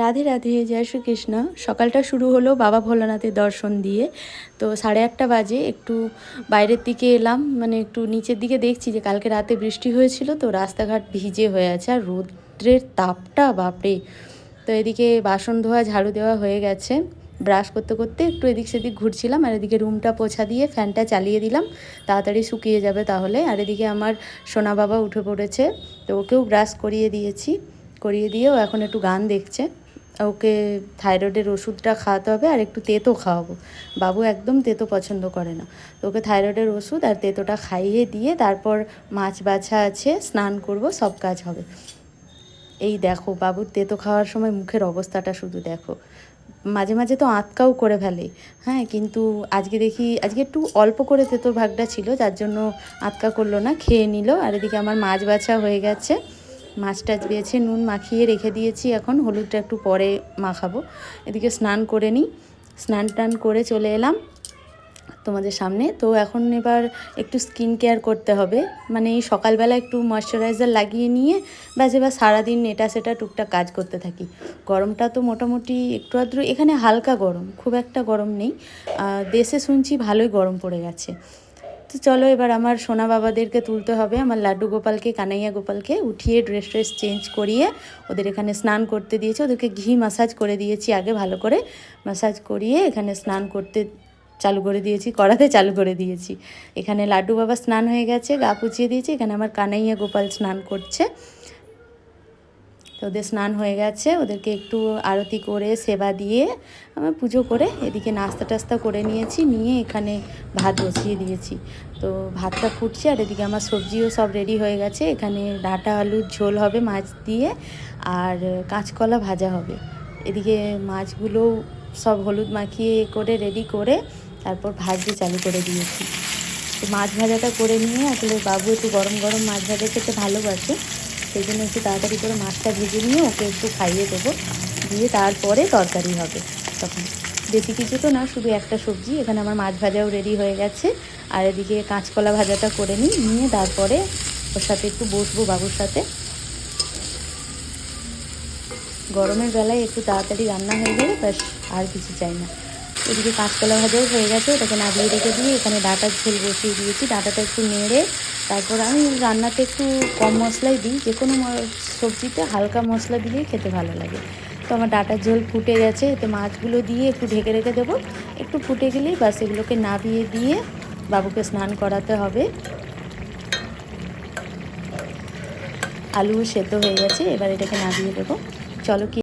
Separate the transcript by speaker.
Speaker 1: রাধে রাধে, জয় শ্রীকৃষ্ণ। সকালটা শুরু হলো বাবা ভোলানাথের দর্শন দিয়ে। তো 8:30 বাজে একটু বাইরের দিকে এলাম, মানে একটু নিচের দিকে দেখছি যে কালকে রাতে বৃষ্টি হয়েছিল, তো রাস্তাঘাট ভিজে হয়ে আছে আর রৌদ্রের তাপটা বাপরে। তো এদিকে বাসন ধোয়া ঝাড়ু দেওয়া হয়ে গেছে, ব্রাশ করতে করতে একটু এদিক সেদিক ঘুরছিলাম, আর এদিকে রুমটা পোছা দিয়ে ফ্যানটা চালিয়ে দিলাম, তাড়াতাড়ি শুকিয়ে যাবে তাহলে। আর এদিকে আমার সোনা বাবা উঠে পড়েছে, তো ওকেও ব্রাশ করিয়ে দিয়েছি, করিয়ে দিয়েও এখন একটু গান দেখছে। ওকে থাইরয়েডের ওষুধটা খাওয়াতে হবে আর একটু তেতো খাওয়াবো। বাবু একদম তেতো পছন্দ করে না, তো ওকে থাইরয়েডের ওষুধ আর তেতোটা খাইয়ে দিয়ে তারপর মাছ বাছা আছে, স্নান করব, সব কাজ হবে। এই দেখো বাবুর তেতো খাওয়ার সময় মুখের অবস্থাটা শুধু দেখো, মাঝে মাঝে তো আঁতকাও করে ফেলে। হ্যাঁ, কিন্তু আজকে দেখি আজকে একটু অল্প করে তেতোর ভাগটা ছিল, যার জন্য আঁতকা করলো না, খেয়ে নিল। আর এদিকে আমার মাছ বাছা হয়ে গেছে, মাছ টাছ বেছে নুন মাখিয়ে রেখে দিয়েছি, এখন হলুদটা একটু পরে মাখাবো। এদিকে স্নান করে নিই, স্নান টান করে চলে এলাম তোমাদের সামনে। তো এখন এবার একটু স্কিন কেয়ার করতে হবে, মানে এই সকালবেলা একটু ময়শ্চারাইজার লাগিয়ে নিয়ে ব্যাস এবার সারাদিন এটা সেটা টুকটাক কাজ করতে থাকি। গরমটা তো মোটামুটি একটু আধটু এখানে হালকা গরম, খুব একটা গরম নেই। দেশে শুনছি ভালোই গরম পড়ে গেছে। তো চলো এবার আমার সোনা বাবাদেরকে তুলতে হবে, আমার লাড্ডু গোপালকে, কানাইয়া গোপালকে উঠিয়ে ড্রেস ট্রেস চেঞ্জ করিয়ে ওদের এখানে স্নান করতে দিয়েছি। ওদেরকে ঘি ম্যাসাজ করে দিয়েছি আগে, ভালো করে ম্যাসাজ করিয়ে এখানে স্নান করতে চালু করে দিয়েছি, করাতে চালু করে দিয়েছি। এখানে লাড্ডু বাবা স্নান হয়ে গেছে, গা পুছিয়ে দিয়েছি, এখানে আমার কানাইয়া গোপাল স্নান করছে। তো ওদের স্নান হয়ে গেছে, ওদেরকে একটু আরতি করে সেবা দিয়ে আমার পুজো করে এদিকে নাস্তা টাস্তা করে নিয়েছি, নিয়ে এখানে ভাত বসিয়ে দিয়েছি। তো ভাতটা ফুটছে আর এদিকে আমার সবজিও সব রেডি হয়ে গেছে। এখানে ডাঁটা আলুর ঝোল হবে মাছ দিয়ে, আর কাঁচকলা ভাজা হবে। এদিকে মাছগুলো সব হলুদ মাখিয়ে করে রেডি করে তারপর ভাজতে চালু করে দিয়েছি। তো মাছ ভাজাটা করে নিয়ে আসলে বাবু একটু গরম গরম মাছ ভাজা খেতে ভালোবাসে, সেই জন্য একটু তাড়াতাড়ি করে মাছটা ভেজে নিয়ে ওকে একটু খাইয়ে দেবো, দিয়ে তারপরে তরকারি হবে। তখন বেশি কিছু তো না, শুধু একটা সবজি। এখানে আমার মাছ ভাজাও রেডি হয়ে গেছে, আর এদিকে কাঁচকলা ভাজাটা করে নিয়ে তারপরে ওর সাথে একটু বসবো, বাবুর সাথে। গরমের বেলায় একটু তাড়াতাড়ি রান্না হয়ে গেলে ব্যাস, আর কিছু চাই না। এদিকে কাঁচকলা ভাজাও হয়ে গেছে, ওটাকে নামিয়ে রেখে দিয়ে এখানে ডাঁটার ঝোল বসিয়ে দিয়েছি। ডাঁটাটা একটু নেড়ে তারপর আমি রান্নাতে একটু কম মশলাই দিই, যে কোনো সবজিতে হালকা মশলা দিলেই খেতে ভালো লাগে। তো আমার ডাঁটার ঝোল ফুটে গেছে, এতে মাছগুলো দিয়ে একটু ঢেকে রেখে দেবো, একটু ফুটে গেলেই বাস এগুলোকে নামিয়ে দিয়ে বাবুকে স্নান করাতে হবে। আলু সেদ্ধ হয়ে গেছে, এবার এটাকে নামিয়ে দেবো। চলো কি